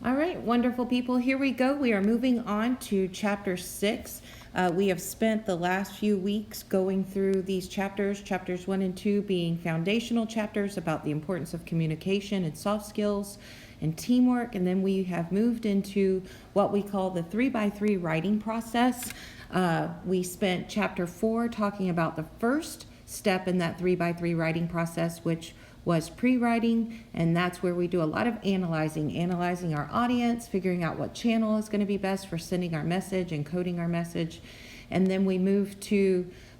All right, wonderful people. Here we go. We are moving on to chapter 6. We have spent the last few weeks going through these chapters 1 and 2 being foundational chapters about the importance of communication and soft skills and teamwork. And then we have moved into what we call the 3x3 writing process. We spent chapter 4 talking about the first step in that 3x3 writing process, which was pre-writing, and that's where we do a lot of analyzing our audience, figuring out what channel is going to be best for sending our message and coding our message. And then we moved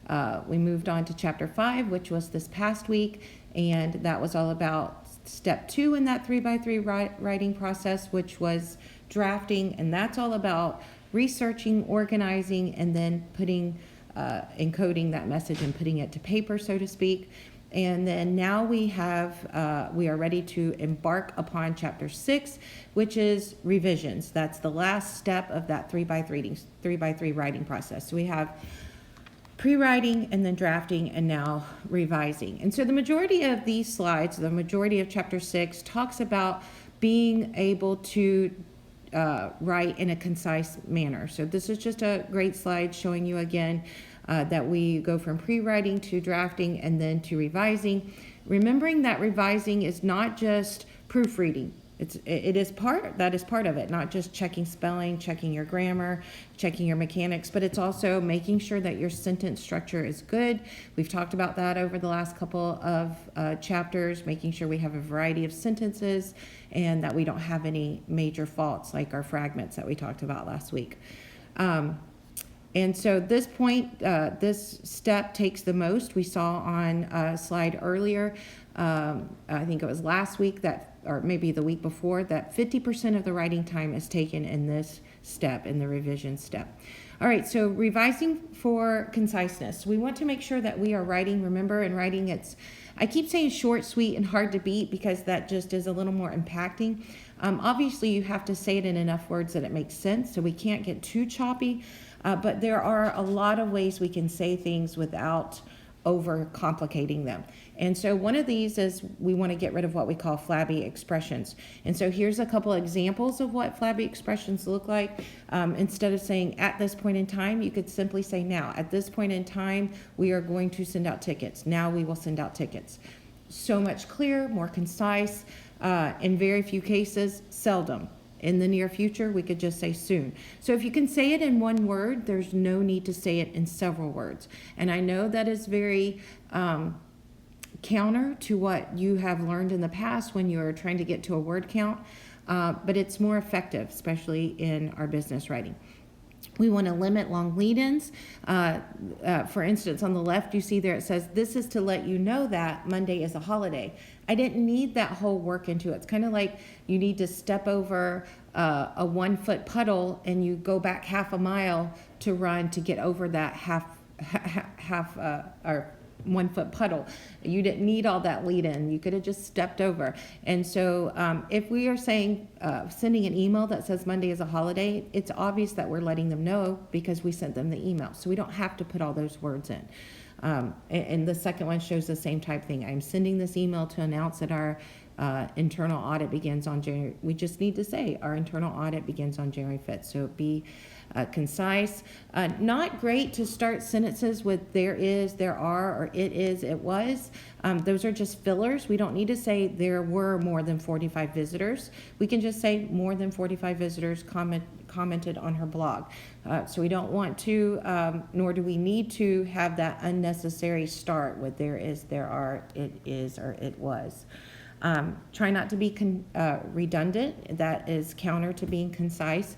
on to chapter 5, which was this past week, and that was all about step 2 in that 3x3 writing process, which was drafting, and that's all about researching, organizing, and then putting encoding that message and putting it to paper, so to speak. And then now we are ready to embark upon chapter 6, which is revisions. That's the last step of that 3x3 writing process. So we have pre-writing and then drafting and now revising. And so the majority of these slides, the majority of chapter 6 talks about being able to write in a concise manner. So this is just a great slide showing you again that we go from pre-writing to drafting and then to revising. Remembering that revising is not just proofreading. It is part of it, not just checking spelling, checking your grammar, checking your mechanics, but it's also making sure that your sentence structure is good. We've talked about that over the last couple of chapters, making sure we have a variety of sentences and that we don't have any major faults like our fragments that we talked about last week. And so this step takes the most. We saw on a slide earlier, I think it was last week or maybe the week before, that 50% of the writing time is taken in this step, in the revision step. All right, so revising for conciseness. We want to make sure that we are writing, remember in writing I keep saying short, sweet, and hard to beat because that just is a little more impacting. Obviously, you have to say it in enough words that it makes sense, so we can't get too choppy. But there are a lot of ways we can say things without over complicating them. And so one of these is we want to get rid of what we call flabby expressions. And so here's a couple examples of what flabby expressions look like. Instead of saying at this point in time, you could simply say now. At this point in time, we are going to send out tickets. Now we will send out tickets. So much clearer, more concise. In very few cases, seldom. In the near future, we could just say soon. So if you can say it in one word, there's no need to say it in several words. And I know that is very counter to what you have learned in the past when you're trying to get to a word count, but it's more effective, especially in our business writing. We want to limit long lead-ins. For instance, on the left, you see there it says, this is to let you know that Monday is a holiday. I didn't need that whole work into it. It's kind of like you need to step over a 1-foot puddle and you go back half a mile to run to get over that half or 1-foot puddle. You didn't need all that lead in. You could have just stepped over. And so if we are saying, sending an email that says Monday is a holiday, it's obvious that we're letting them know because we sent them the email. So we don't have to put all those words in. And the second one shows the same type thing. I'm sending this email to announce that our internal audit begins on January. We just need to say our internal audit begins on January 5th. So be concise. Not great to start sentences with there is, there are, or it is, it was. Those are just fillers. We don't need to say there were more than 45 visitors. We can just say more than 45 visitors commented on her blog. So we don't want to, nor do we need to have that unnecessary start with there is, there are, it is, or it was. Try not to be redundant. That is counter to being concise.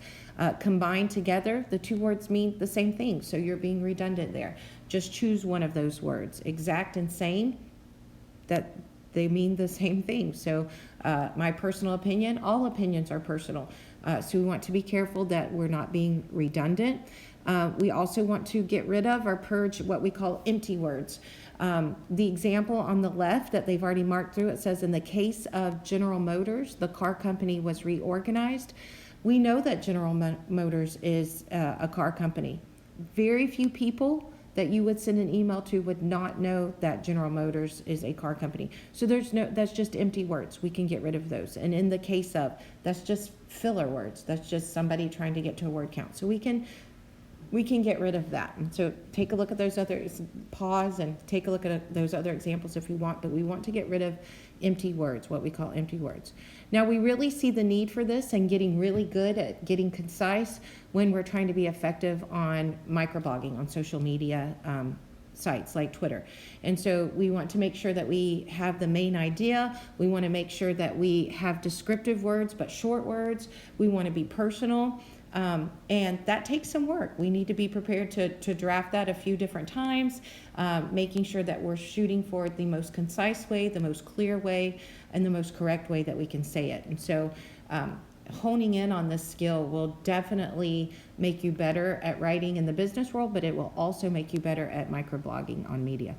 Combined together, the two words mean the same thing, so you're being redundant there. Just choose one of those words. Exact and same, that they mean the same thing. So my personal opinion, all opinions are personal. So we want to be careful that we're not being redundant. We also want to get rid of or purge what we call empty words. The example on the left that they've already marked through, it says in the case of General Motors, the car company was reorganized. We know that General Motors is a car company. Very few people that you would send an email to would not know that General Motors is a car company. So that's just empty words. We can get rid of those. And in the case of, that's just filler words. That's just somebody trying to get to a word count. So we can get rid of that. And so take a look at those pause and take a look at those other examples if you want, but we want to get rid of empty words, what we call empty words. Now, we really see the need for this and getting really good at getting concise when we're trying to be effective on microblogging, on social media sites like Twitter. And so we want to make sure that we have the main idea. We want to make sure that we have descriptive words, but short words. We want to be personal. And that takes some work. We need to be prepared to draft that a few different times, making sure that we're shooting for the most concise way, the most clear way, and the most correct way that we can say it. And so honing in on this skill will definitely make you better at writing in the business world, but it will also make you better at microblogging on media.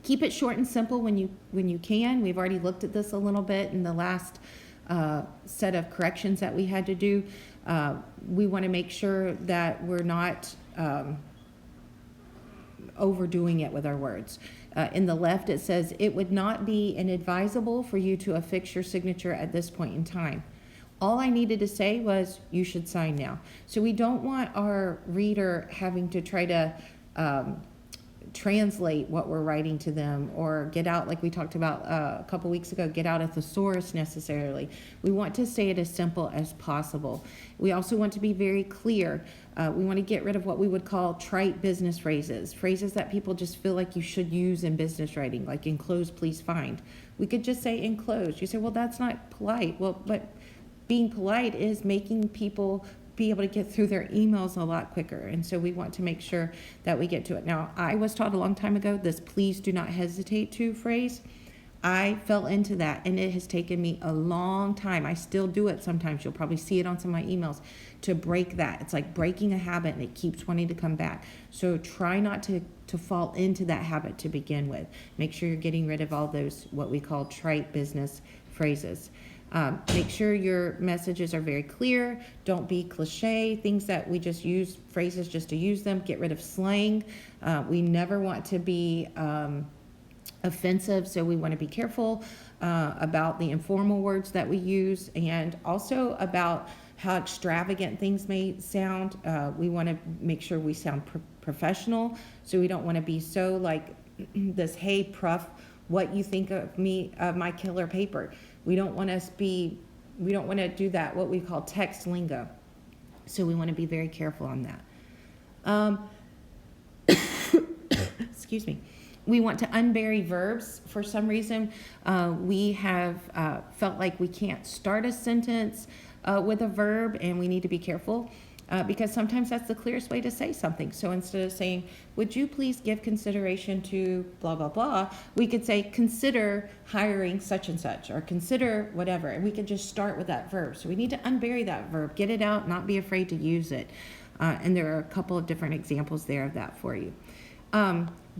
Keep it short and simple when you can. We've already looked at this a little bit in the last set of corrections that we had to do. We want to make sure that we're not overdoing it with our words. In the left, it says, it would not be inadvisable for you to affix your signature at this point in time. All I needed to say was, you should sign now. So we don't want our reader having to try to translate what we're writing to them, or get out, like we talked about a couple weeks ago, get out a thesaurus necessarily. We want to say it as simple as possible. We also want to be very clear. We want to get rid of what we would call trite business phrases that people just feel like you should use in business writing, like enclose, please find. We could just say enclosed. You say, well, that's not polite. Well, but being polite is making people be able to get through their emails a lot quicker. And so we want to make sure that we get to it. Now, I was taught a long time ago, this please do not hesitate to phrase. I fell into that, and it has taken me a long time. I still do it sometimes. You'll probably see it on some of my emails, to break that. It's like breaking a habit, and it keeps wanting to come back. So try not to fall into that habit to begin with. Make sure you're getting rid of all those, what we call trite business phrases. Make sure your messages are very clear. Don't be cliche, things that we just use, phrases just to use them. Get rid of slang. We never want to be offensive, so we want to be careful about the informal words that we use, and also about how extravagant things may sound. We want to make sure we sound professional, so we don't want to be so like this, hey, prof, what you think of me, of my killer paper. We don't want to do that, what we call text lingo. So we want to be very careful on that. Excuse me. We want to unbury verbs. For some reason, we have felt like we can't start a sentence with a verb, and we need to be careful. Because sometimes that's the clearest way to say something. So instead of saying, would you please give consideration to blah, blah, blah, we could say, consider hiring such and such, or consider whatever. And we could just start with that verb. So we need to unbury that verb, get it out, not be afraid to use it. And there are a couple of different examples there of that for you.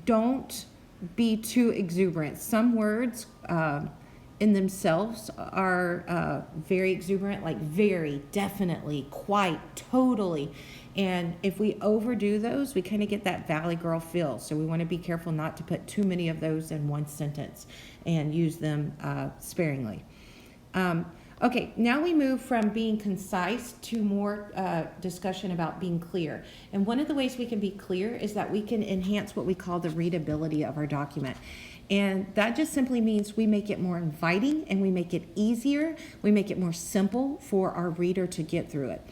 Don't be too exuberant. Some words in themselves are very exuberant, like very, definitely, quite, totally. And if we overdo those, we kind of get that Valley Girl feel. So we want to be careful not to put too many of those in one sentence and use them sparingly. Okay, now we move from being concise to more discussion about being clear. And one of the ways we can be clear is that we can enhance what we call the readability of our document. And that just simply means we make it more inviting, and we make it easier. We make it more simple for our reader to get through it.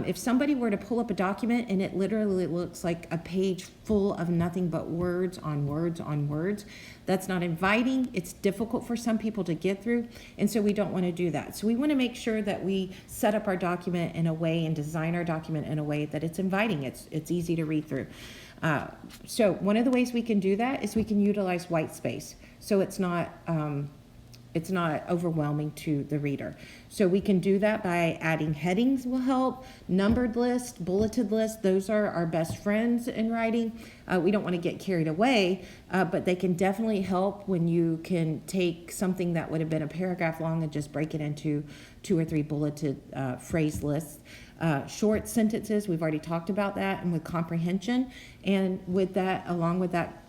If somebody were to pull up a document and it literally looks like a page full of nothing but words on words on words, that's not inviting. It's difficult for some people to get through, and so we don't want to do that. So we want to make sure that we set up our document in a way and design our document in a way that it's inviting. It's easy to read through. So one of the ways we can do that is we can utilize white space. So it's not it's not overwhelming to the reader. So we can do that by adding headings will help, numbered list, bulleted list. Those are our best friends in writing. We don't want to get carried away, but they can definitely help when you can take something that would have been a paragraph long and just break it into 2 or 3 bulleted phrase lists. Short sentences, we've already talked about that, and with comprehension. And with that, along with that,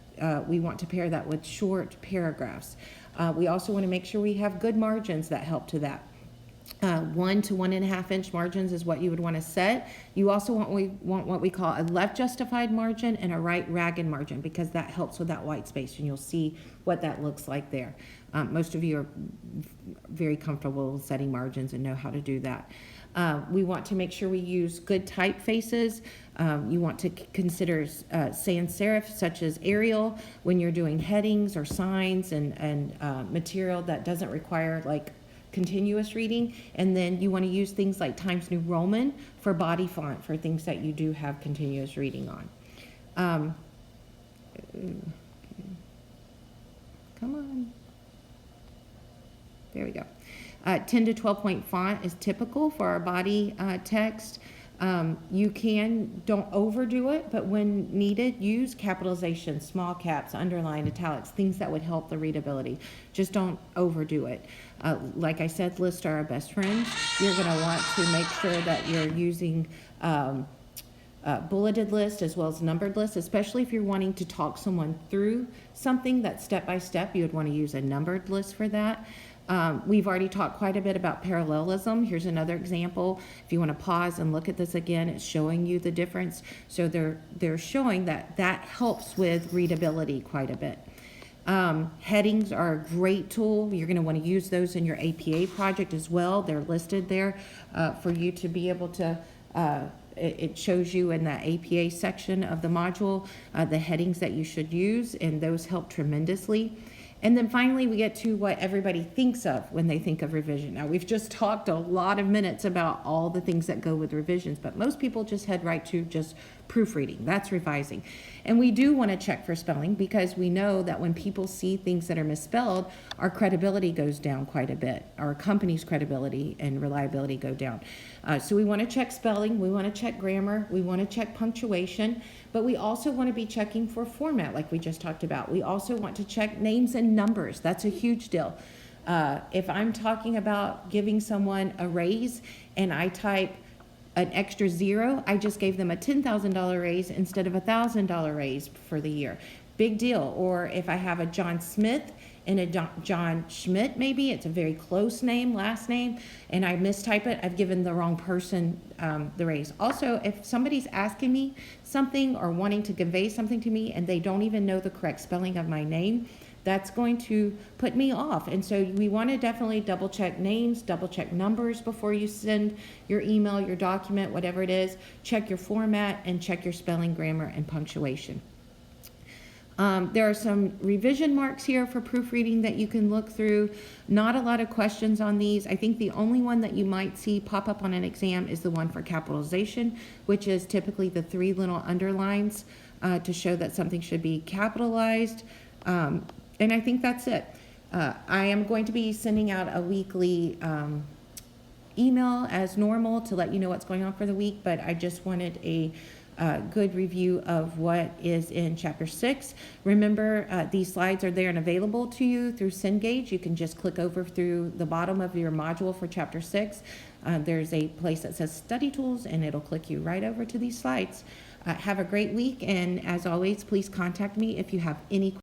we want to pair that with short paragraphs. We also want to make sure we have good margins that help to that. 1 to 1.5 inch margins is what you would want to set. You also want what we call a left justified margin and a right ragged margin, because that helps with that white space, and you'll see what that looks like there. Most of you are very comfortable setting margins and know how to do that. We want to make sure we use good typefaces. You want to consider sans serif, such as Arial, when you're doing headings or signs and material that doesn't require like continuous reading. And then you want to use things like Times New Roman for body font for things that you do have continuous reading on. Come on. There we go. 10 to 12 point font is typical for our body text. You don't overdo it, but when needed, use capitalization, small caps, underline, italics, things that would help the readability. Just don't overdo it. Like I said, lists are our best friends. You're going to want to make sure that you're using bulleted list as well as numbered list, especially if you're wanting to talk someone through something that's step by step. You would want to use a numbered list for that. We've already talked quite a bit about parallelism. Here's another example. If you want to pause and look at this again, it's showing you the difference. So they're showing that helps with readability quite a bit. Headings are a great tool. You're going to want to use those in your APA project as well. They're listed there for you to be able to it shows you in that APA section of the module the headings that you should use, and those help tremendously. And then finally, we get to what everybody thinks of when they think of revision. Now, we've just talked a lot of minutes about all the things that go with revisions, but most people just head right to just proofreading. That's revising. And we do want to check for spelling, because we know that when people see things that are misspelled, our credibility goes down quite a bit. Our company's credibility and reliability go down. So we want to check spelling, we want to check grammar, we want to check punctuation, but we also want to be checking for format like we just talked about. We also want to check names and numbers. That's a huge deal. If I'm talking about giving someone a raise and I type an extra 0, I just gave them a $10,000 raise instead of a $1,000 raise for the year. Big deal. Or if I have a John Smith and a John Schmidt, maybe it's a very close name, last name, and I mistype it, I've given the wrong person the raise. Also, if somebody's asking me something or wanting to convey something to me and they don't even know the correct spelling of my name, that's going to put me off. And so we want to definitely double check names, double check numbers before you send your email, your document, whatever it is. Check your format and check your spelling, grammar, and punctuation. There are some revision marks here for proofreading that you can look through. Not a lot of questions on these. I think the only one that you might see pop up on an exam is the one for capitalization, which is typically the 3 little underlines to show that something should be capitalized. And I think that's it. I am going to be sending out a weekly email as normal to let you know what's going on for the week, but I just wanted a good review of what is in Chapter 6. Remember, these slides are there and available to you through Cengage. You can just click over through the bottom of your module for Chapter 6. There's a place that says Study Tools, and it'll click you right over to these slides. Have a great week, and as always, please contact me if you have any questions.